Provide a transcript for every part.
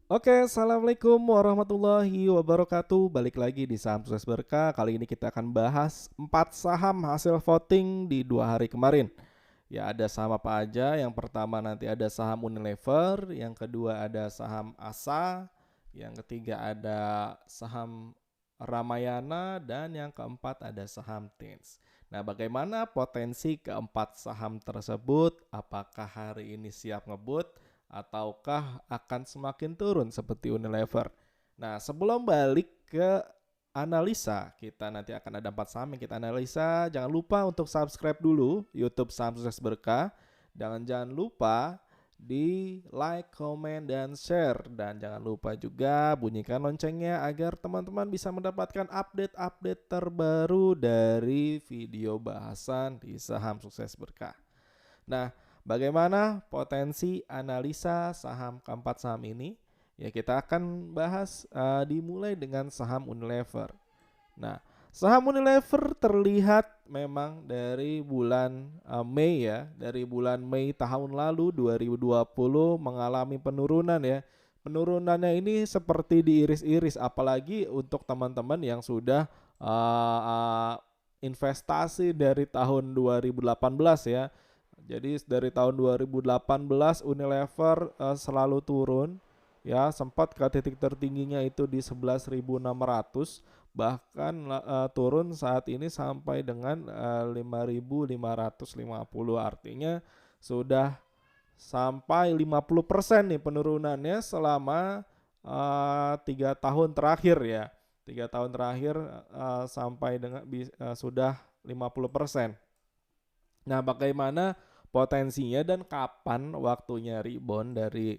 Oke, assalamualaikum warahmatullahi wabarakatuh. Balik lagi di Saham Sukses Berkah. Kali ini kita akan bahas 4 saham hasil voting di 2 hari kemarin. Ya, ada saham apa aja? Yang pertama nanti ada saham Unilever, yang kedua ada saham Asa, yang ketiga ada saham Ramayana, dan yang keempat ada saham Teens. Nah, bagaimana potensi keempat saham tersebut? Apakah hari ini siap ngebut ataukah akan semakin turun seperti Unilever? Nah, sebelum balik ke analisa, kita nanti akan ada 4 saham yang kita analisa. Jangan lupa untuk subscribe dulu YouTube Saham Sukses Berkah. Jangan lupa di like, comment, dan share. Dan jangan lupa juga bunyikan loncengnya agar teman-teman bisa mendapatkan update-update terbaru dari video bahasan di Saham Sukses Berkah. Nah, bagaimana potensi analisa saham keempat saham ini? Ya, kita akan bahas dimulai dengan saham Unilever. Nah, saham Unilever terlihat memang dari bulan Mei ya, dari bulan Mei tahun lalu 2020 mengalami penurunan ya. Penurunannya ini seperti diiris-iris, apalagi untuk teman-teman yang sudah investasi dari tahun 2018 ya. Jadi dari tahun 2018 Unilever selalu turun ya, sempat ke titik tertingginya itu di 11.600, bahkan turun saat ini sampai dengan 5.550, artinya sudah sampai 50% nih penurunannya selama 3 tahun terakhir ya. 3 tahun terakhir sampai dengan sudah 50%. Nah, bagaimana potensinya dan kapan waktunya rebound dari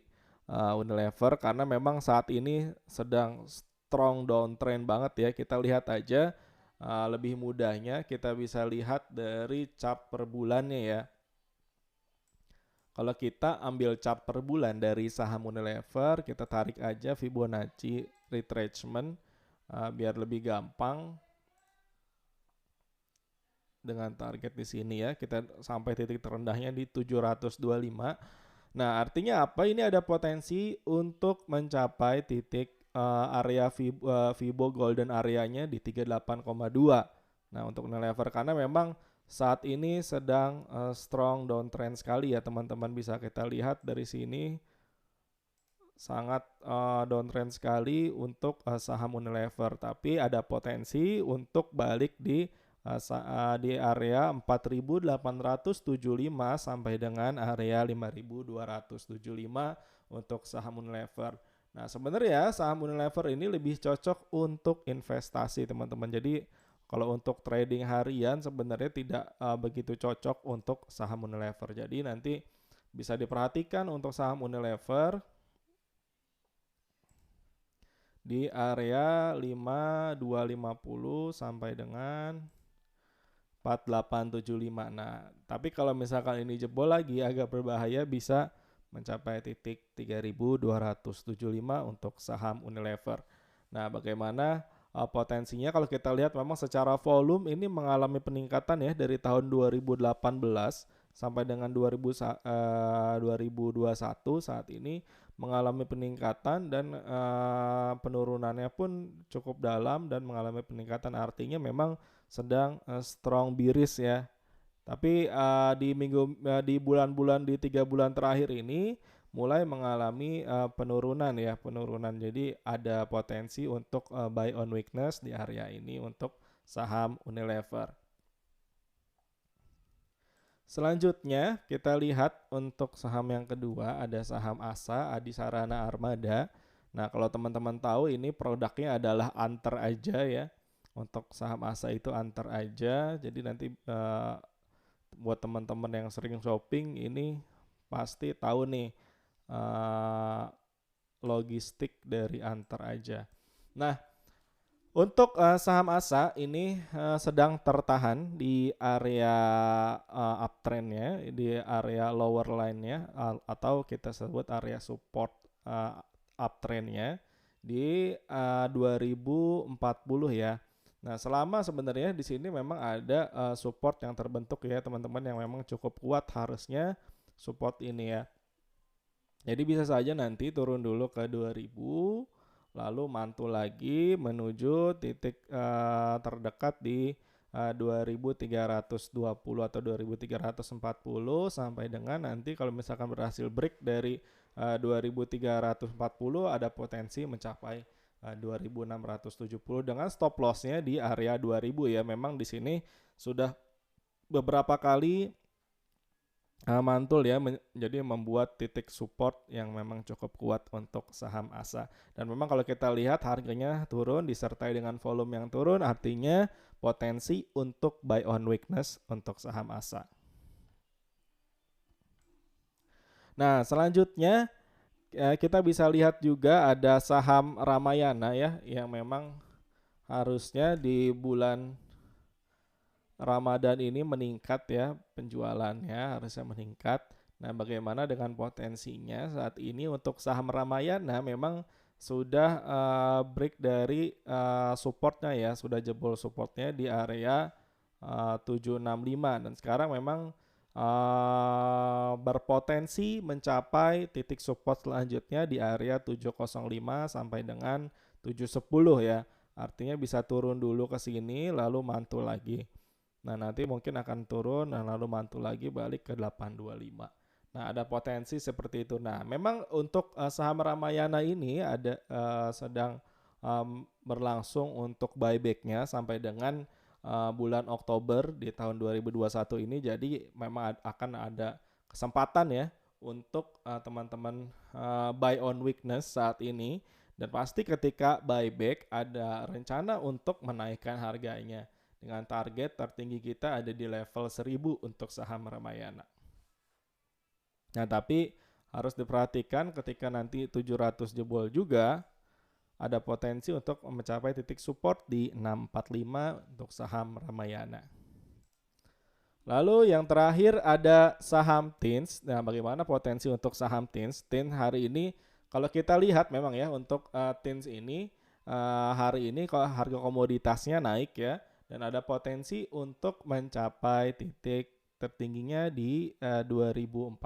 Unilever, karena memang saat ini sedang strong downtrend banget ya. Kita lihat aja lebih mudahnya kita bisa lihat dari chart per bulannya ya. Kalau kita ambil chart per bulan dari saham Unilever, kita tarik aja Fibonacci retracement biar lebih gampang dengan target di sini ya. Kita sampai titik terendahnya di 725. Nah, artinya apa? Ini ada potensi untuk mencapai titik area Fibo Golden areanya di 38,2. Nah, untuk Unilever karena memang saat ini sedang strong downtrend sekali ya teman-teman, bisa kita lihat dari sini sangat downtrend sekali untuk saham Unilever, tapi ada potensi untuk balik di area 4.875 sampai dengan area 5.275 untuk saham Unilever. Nah, sebenarnya saham Unilever ini lebih cocok untuk investasi teman-teman. Jadi kalau untuk trading harian sebenarnya tidak begitu cocok untuk saham Unilever. Jadi nanti bisa diperhatikan untuk saham Unilever di area 5.250 sampai dengan 4.875. Nah, tapi kalau misalkan ini jebol lagi agak berbahaya, bisa mencapai titik 3.275 untuk saham Unilever. Nah, bagaimana potensinya? Kalau kita lihat memang secara volume ini mengalami peningkatan ya dari tahun 2018 sampai dengan 2021 saat ini mengalami peningkatan, dan penurunannya pun cukup dalam dan mengalami peningkatan, artinya memang sedang strong bearish ya. Tapi di bulan-bulan di 3 bulan terakhir ini mulai mengalami penurunan ya, penurunan. Jadi ada potensi untuk buy on weakness di area ini untuk saham Unilever. Selanjutnya kita lihat untuk saham yang kedua ada saham Asa Adi Sarana Armada. Nah, kalau teman-teman tahu ini produknya adalah antar aja ya. Untuk saham Asa itu antar aja. Jadi nanti buat teman-teman yang sering shopping ini pasti tahu nih logistik dari antar aja. Nah, untuk saham Asa ini sedang tertahan di area uptrendnya, di area lower line-nya, atau kita sebut area support uptrendnya di 2040 ya. Nah, selama sebenarnya di sini memang ada support yang terbentuk ya teman-teman, yang memang cukup kuat harusnya support ini ya. Jadi bisa saja nanti turun dulu ke 2000, lalu mantul lagi menuju titik terdekat di 2320 atau 2340, sampai dengan nanti kalau misalkan berhasil break dari 2340, ada potensi mencapai 2670 dengan stop lossnya di area 2000 ya. Memang di sini sudah beberapa kali mantul ya, jadi membuat titik support yang memang cukup kuat untuk saham ASA. Dan memang kalau kita lihat harganya turun disertai dengan volume yang turun, artinya potensi untuk buy on weakness untuk saham ASA. Nah, selanjutnya kita bisa lihat juga ada saham Ramayana ya, yang memang harusnya di bulan Ramadan ini meningkat ya, penjualannya harusnya meningkat. Nah, bagaimana dengan potensinya saat ini untuk saham Ramayana? Memang sudah break dari supportnya ya, sudah jebol supportnya di area 765, dan sekarang memang berpotensi mencapai titik support selanjutnya di area 705 sampai dengan 710 ya. Artinya bisa turun dulu ke sini lalu mantul lagi. Nah, nanti mungkin akan turun dan lalu mantul lagi balik ke 825. Nah, ada potensi seperti itu. Nah, memang untuk saham Ramayana ini ada sedang berlangsung untuk buybacknya sampai dengan bulan Oktober di tahun 2021 ini. Jadi memang akan ada kesempatan ya untuk teman-teman buy on weakness saat ini. Dan pasti ketika buyback ada rencana untuk menaikkan harganya, dengan target tertinggi kita ada di level 1000 untuk saham Ramayana. Nah, tapi harus diperhatikan ketika nanti 700 jebol juga, ada potensi untuk mencapai titik support di 645 untuk saham Ramayana. Lalu yang terakhir ada saham TINS. Nah, bagaimana potensi untuk saham TINS? TINS hari ini kalau kita lihat memang ya untuk TINS ini hari ini kalau harga komoditasnya naik ya, dan ada potensi untuk mencapai titik tertingginya di 2040.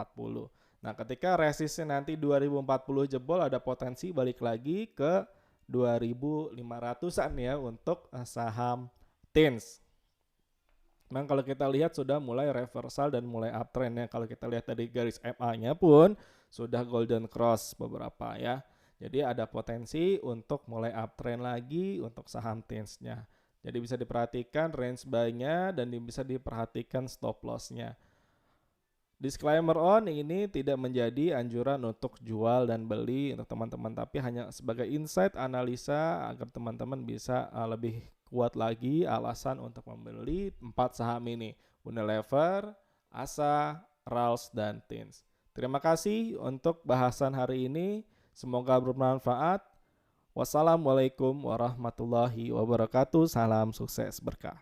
Nah, ketika resistnya nanti 2040 jebol, ada potensi balik lagi ke 2500-an ya untuk saham TINS. Memang kalau kita lihat sudah mulai reversal dan mulai uptrend ya. Kalau kita lihat dari garis MA-nya pun sudah golden cross beberapa ya. Jadi ada potensi untuk mulai uptrend lagi untuk saham TINS-nya. Jadi bisa diperhatikan range buy-nya dan bisa diperhatikan stop loss-nya. Disclaimer on, ini tidak menjadi anjuran untuk jual dan beli untuk teman-teman, tapi hanya sebagai insight analisa agar teman-teman bisa lebih kuat lagi alasan untuk membeli 4 saham ini: Unilever, ASA, RALS, dan TINS. Terima kasih untuk bahasan hari ini. Semoga bermanfaat. Wassalamualaikum warahmatullahi wabarakatuh. Salam sukses berkah.